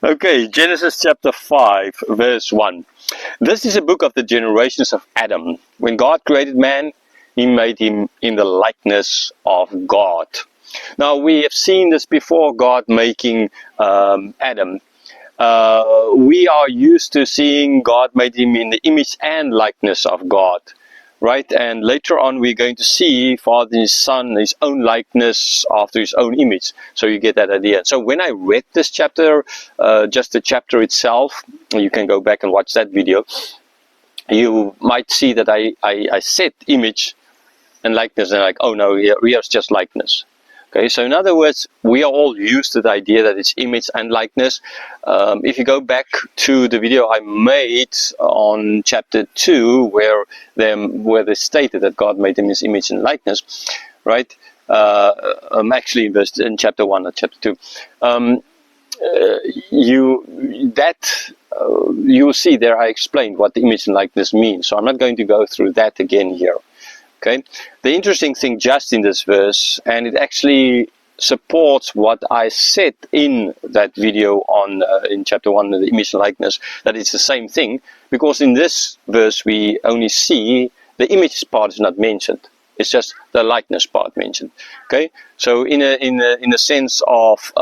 Okay, Genesis chapter 5, verse 1. This is a book of the generations of Adam. When God created man, he made him in the likeness of God. Now, we have seen this before, God making Adam. We are used to seeing God made him in the image and likeness of God. Right, and later on we're going to see Father and His Son, His own likeness after His own image. So you get that idea. So when I read this chapter, just the chapter itself, you can go back and watch that video. You might see that I said image and likeness, and like, oh no, here's just likeness. Okay, so in other words, we are all used to the idea that it's image and likeness. If you go back to the video I made on chapter 2, where they stated that God made him in His image and likeness, right? Actually, in chapter 1 or chapter 2, you'll see there I explained what the image and likeness means. So I'm not going to go through that again here. Okay, the interesting thing just in this verse, and it actually supports what I said in that video on in chapter 1, the image and likeness, that it's the same thing, because in this verse we only see the image part is not mentioned. It's just the likeness part mentioned. Okay, so in a sense of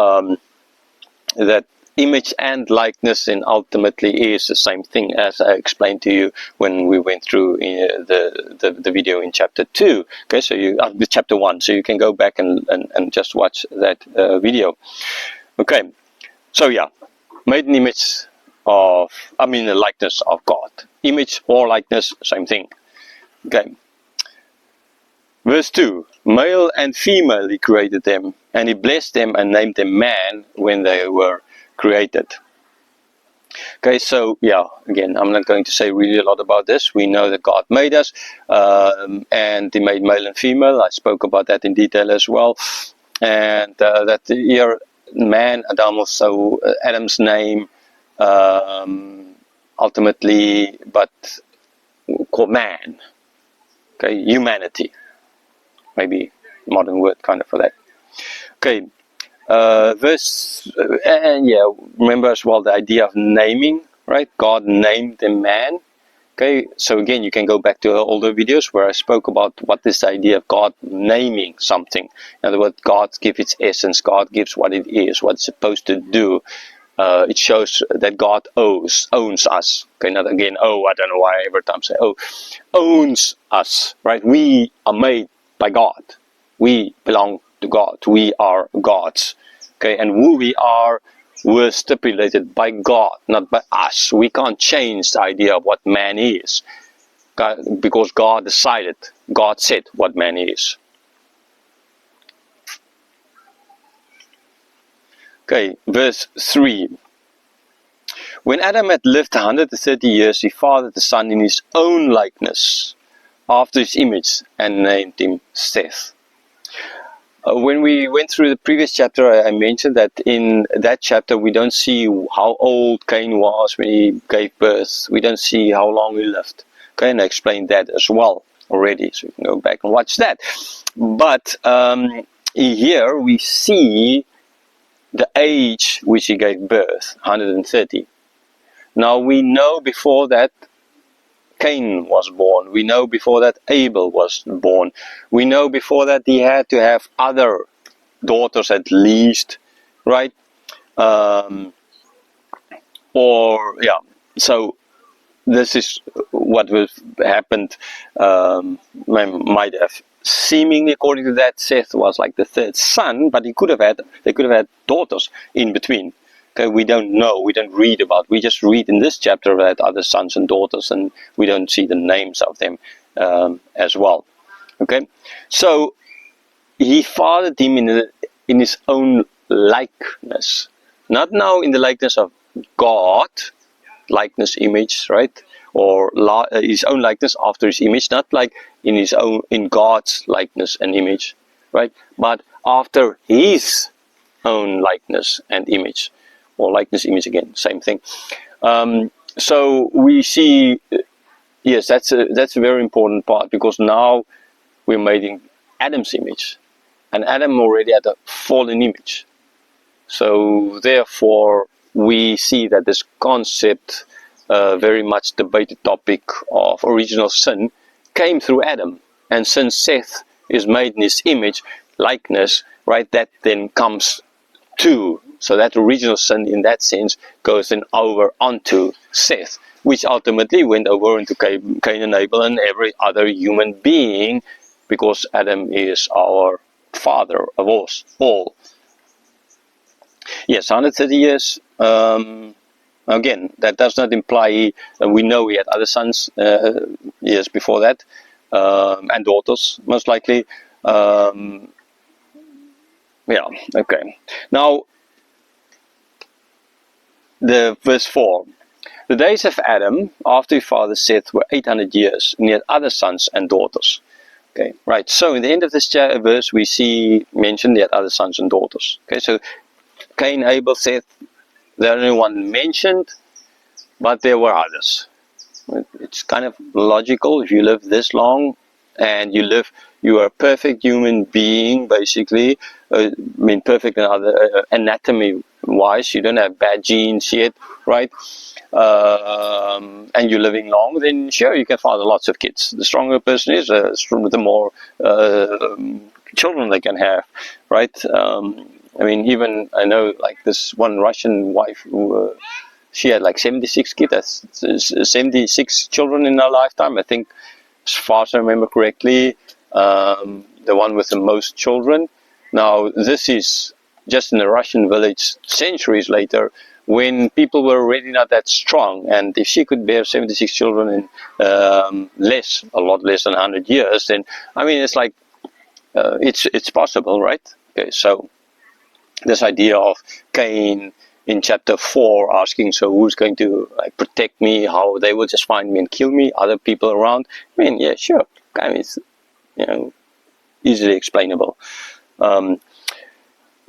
that image and likeness, and ultimately is the same thing, as I explained to you when we went through the video in chapter 2. Okay, so the chapter 1, so you can go back and just watch that video. Okay, so yeah, made an image of, the likeness of God. Image or likeness, same thing. Okay. Verse 2, male and female He created them, and He blessed them and named them man when they were created. Okay, so yeah, again, I'm not going to say really a lot about this. We know that God made us, and He made male and female. I spoke about that in detail as well. And that here, man, Adam, also Adam's name, ultimately, but called man. Okay, humanity. Maybe modern word kind of for that. Okay. Remember as well the idea of naming, right? God named the man. Okay, so again, you can go back to older videos where I spoke about what this idea of God naming something. In other words, God gives its essence, God gives what it is, what it's supposed to do. It shows that God owns us. Okay, not again, I don't know why I every time say, owns us, right? We are made by God. We belong to God. We are God's. Okay, and who we are were stipulated by God, not by us. We can't change the idea of what man is, because God decided, God said what man is. Okay, verse 3. When Adam had lived 130 years, he fathered the son in his own likeness, after his image, and named him Seth. When we went through the previous chapter, I mentioned that in that chapter we don't see how old Cain was when he gave birth. We don't see how long he lived. Okay, and I explained that as well already, so you can go back and watch that. But here we see the age which he gave birth, 130. Now we know before that Cain was born. We know before that Abel was born. We know before that he had to have other daughters at least, right? So this is what happened. Might have seemingly, according to that, Seth was like the third son, but they could have had daughters in between. Okay, we don't know, we don't read about, we just read in this chapter that other sons and daughters, and we don't see the names of them as well. Okay, so he fathered him in his own likeness, not now in the likeness of God, likeness, image, right? Or his own likeness after his image, not like in God's likeness and image, right? But after his own likeness and image. Or likeness, image again, same thing. So we see, yes, that's a very important part, because now we're made in Adam's image, and Adam already had a fallen image. So therefore, we see that this concept, very much debated topic of original sin, came through Adam. And since Seth is made in his image, likeness, right, that then comes to. So that original sin, in that sense, goes then over onto Seth, which ultimately went over into Cain and Abel and every other human being, because Adam is our father of us all. Yes, 130 years. Again, that does not imply, we know he had other sons years before that, and daughters, most likely. Yeah, okay. Now, the verse 4. The days of Adam, after his father Seth, were 800 years, and he had other sons and daughters. Okay, right. So in the end of this verse, we see mentioned he had other sons and daughters. Okay, so Cain, Abel, Seth, the only one mentioned, but there were others. It's kind of logical. If you live this long and you are a perfect human being, basically. I mean, perfect in other anatomy-wise. You don't have bad genes yet, right? And you're living long, then sure, you can father lots of kids. The stronger a person is, the more children they can have, right? I mean, even I know like this one Russian wife who she had like 76 kids, 76 children in her lifetime. I think, as far as I remember correctly, the one with the most children. Now, this is just in a Russian village centuries later, when people were already not that strong. And if she could bear 76 children in a lot less than 100 years, then, I mean, it's like, it's possible, right? Okay, so this idea of Cain in chapter 4 asking, so who's going to protect me? How they will just find me and kill me? Other people around? I mean, yeah, sure. I mean, it's, easily explainable.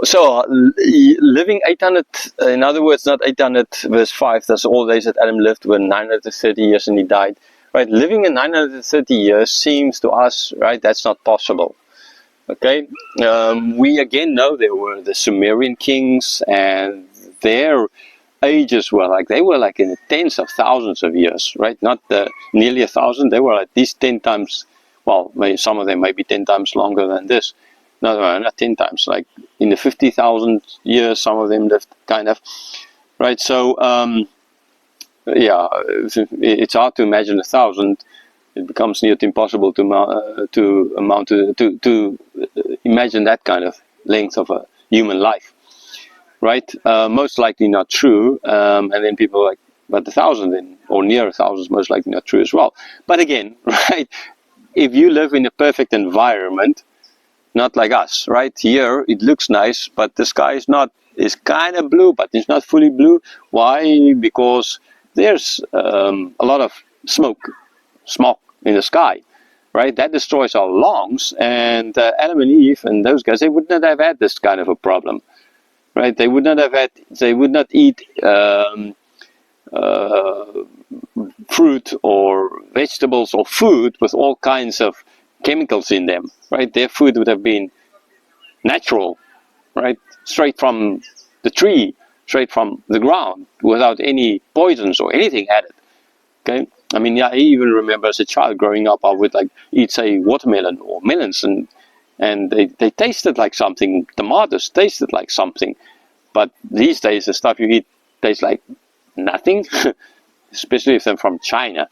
So living 800, in other words, not 800, verse 5, that's all days that Adam lived were 930 years and he died. Right, living in 930 years seems to us, right, that's not possible. Okay, we again know there were the Sumerian kings, and their ages were they were in the tens of thousands of years, right? Not nearly 1,000. They were at least 10 times. Well, maybe some of them may be 10 times longer than this. No, not 10 times. Like in the 50,000 years, some of them lived kind of, right? So yeah, it's hard to imagine 1,000. It becomes near impossible to imagine that kind of length of a human life, right? Most likely not true. And then people are like, but 1,000 or near 1,000 is most likely not true as well. But again, right? If you live in a perfect environment, not like us, right? Here it looks nice, but the sky is not. It's kind of blue, but it's not fully blue. Why? Because there's a lot of smoke in the sky, right? That destroys our lungs, and Adam and Eve and those guys, they would not have had this kind of a problem, right? They would not eat fruit or vegetables or food with all kinds of chemicals in them, right? Their food would have been natural, right? Straight from the tree, straight from the ground, without any poisons or anything added. Okay, I mean, yeah, I even remember as a child growing up, I would eat, say, watermelon or melons, and they tasted like something. Tomatoes tasted like something, but these days the stuff you eat tastes like nothing, especially if they're from China,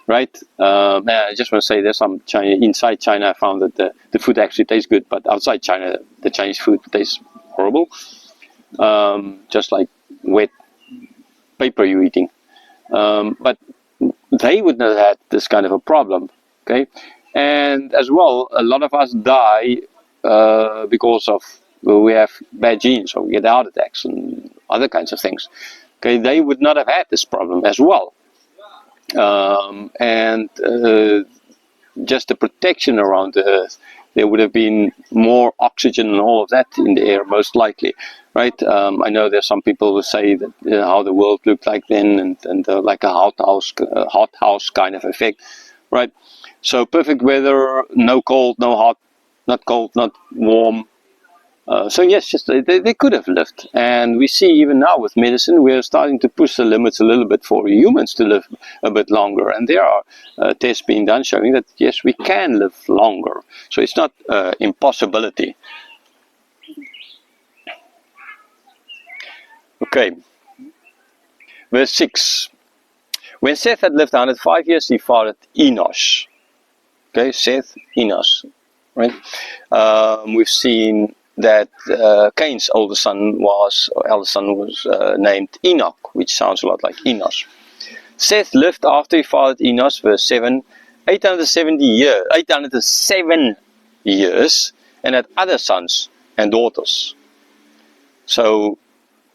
right? I just want to say there's some inside China. I found that the food actually tastes good, but outside China, the Chinese food tastes horrible, just like wet paper you're eating. But they would not have had this kind of a problem, okay? And as well, a lot of us die because of we have bad genes, or we get heart attacks and other kinds of things. Okay, they would not have had this problem as well. And just the protection around the Earth, there would have been more oxygen and all of that in the air, most likely, right? I know there's some people who say that how the world looked like then, and like a hothouse kind of effect, right? So perfect weather, no cold, no hot, not cold, not warm, So yes, just they could have lived, and we see even now with medicine we're starting to push the limits a little bit for humans to live a bit longer, and there are tests being done showing that yes, we can live longer. So it's not impossibility. Okay, verse 6. When Seth had lived 105 years, he fathered Enos. Okay, Seth, Enos, right? We've seen that Cain's eldest son was named Enoch, which sounds a lot like Enos. Seth lived after he fathered Enos, verse 7, 807 years, and had other sons and daughters. So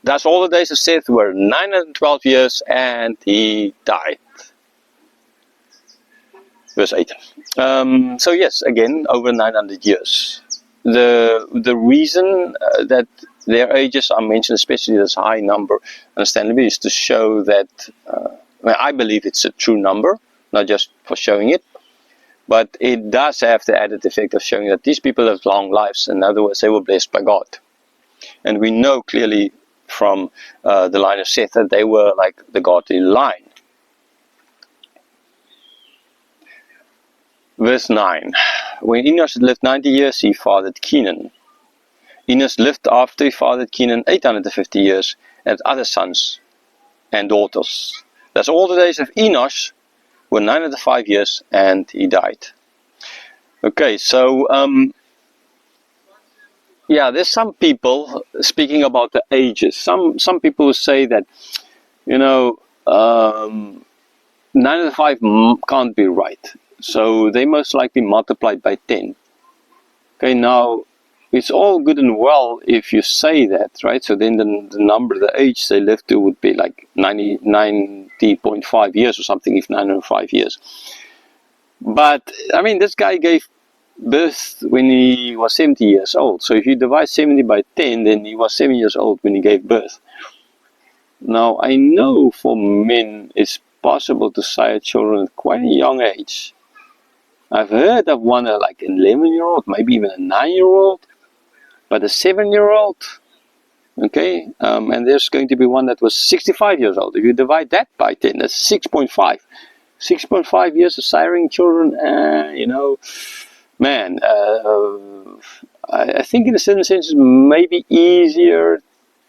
thus all the days of Seth were 912 years, and he died. Verse 8. So yes, again, over 900 years. The reason that their ages are mentioned, especially this high number, understandably, is to show that, I believe it's a true number, not just for showing it, but it does have the added effect of showing that these people have long lives. In other words, they were blessed by God. And we know clearly from the line of Seth that they were like the godly line. Verse 9. When Enos had lived 90 years, he fathered Kenan. Enos lived after he fathered Kenan 850 years, and had other sons and daughters. Thus all the days of Enos were 905 years, and he died. Okay, so yeah, there's some people speaking about the ages. Some people say that, 905 can't be right. So they most likely multiplied by 10. Okay, now it's all good and well if you say that, right? So then the number, the age they lived to would be like 90.5 years or something, if 905 years. But, I mean, this guy gave birth when he was 70 years old. So if you divide 70 by 10, then he was 7 years old when he gave birth. Now, I know for men it's possible to sire children at quite a young age. I've heard of one like an 11-year-old, maybe even a 9-year-old, but a 7-year-old, okay, and there's going to be one that was 65 years old. If you divide that by 10, that's 6.5. 6.5 years of siring children, man, I think in a certain sense it may be easier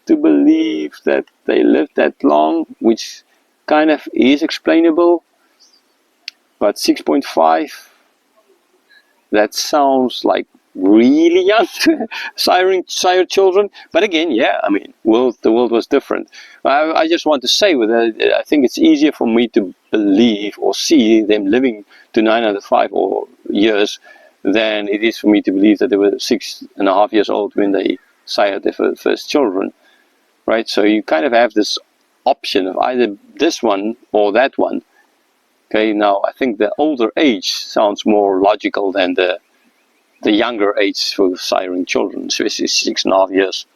to believe that they lived that long, which kind of is explainable, but 6.5, that sounds like really young to sire children. But again, yeah, I mean, the world was different. I just want to say with that, I think it's easier for me to believe or see them living to 905 years than it is for me to believe that they were 6.5 years old when they sired their first children, right? So you kind of have this option of either this one or that one. Okay, now I think the older age sounds more logical than the younger age for siring children, so it's 6.5 years.